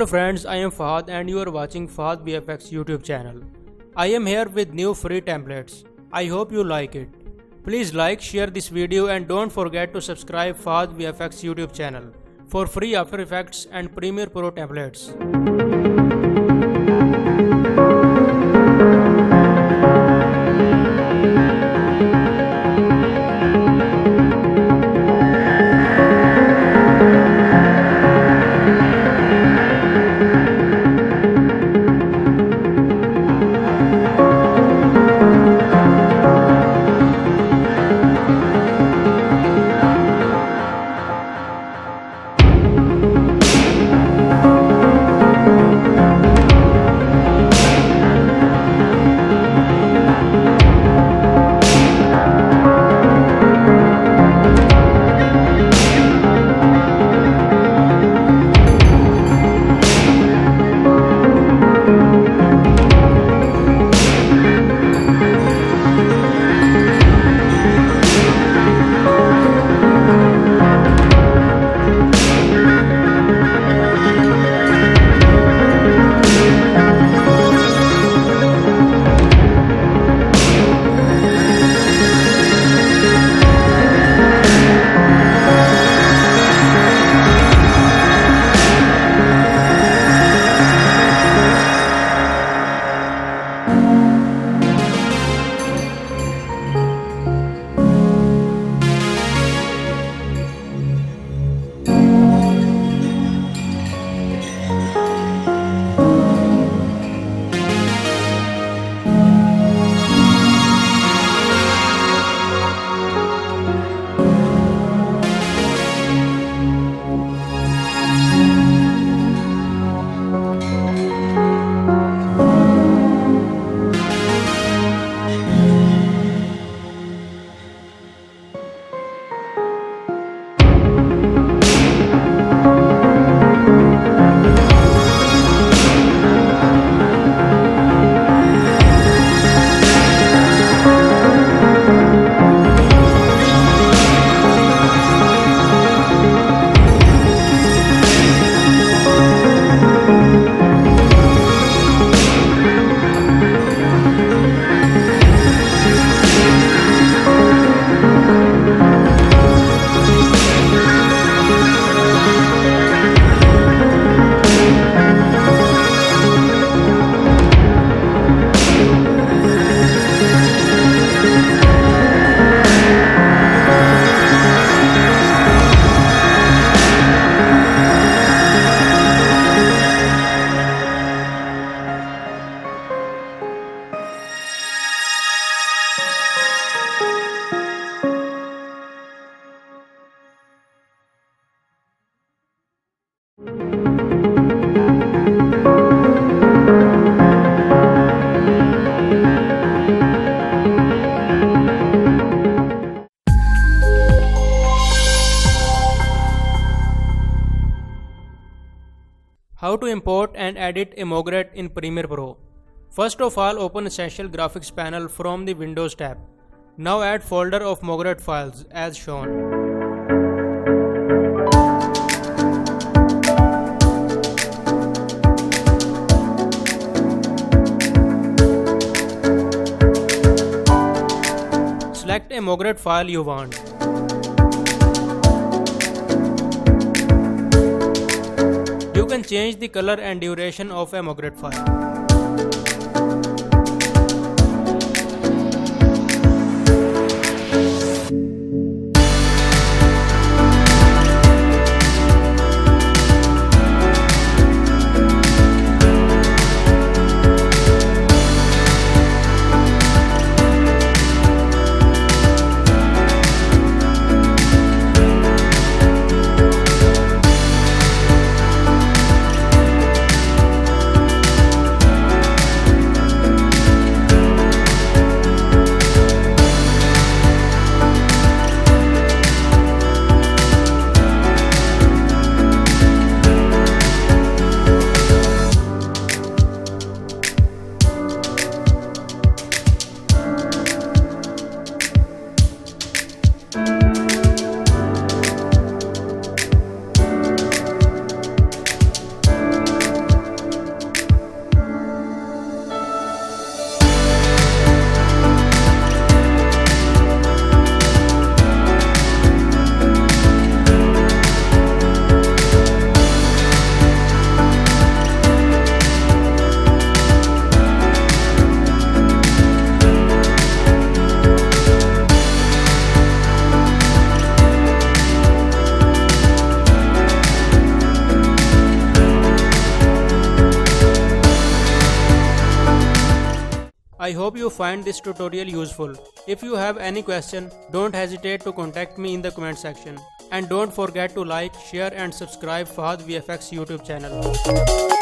Hello friends, I am Fahad and you are watching Fahad VFX YouTube channel. I am here with new free templates. I hope you like it. Please like, share this video and don't forget to subscribe Fahad VFX YouTube channel for free After Effects and Premiere Pro templates. How to import and edit a MOGRT in Premiere Pro. First of all, open Essential Graphics panel from the Windows tab. Now add folder of MOGRT files as shown. Select a MOGRT file you want. You can change the color and duration of a MOGRT file. I hope you find this tutorial useful. If you have any question, don't hesitate to contact me in the comment section. And don't forget to like, share and subscribe Fahad VFX YouTube channel.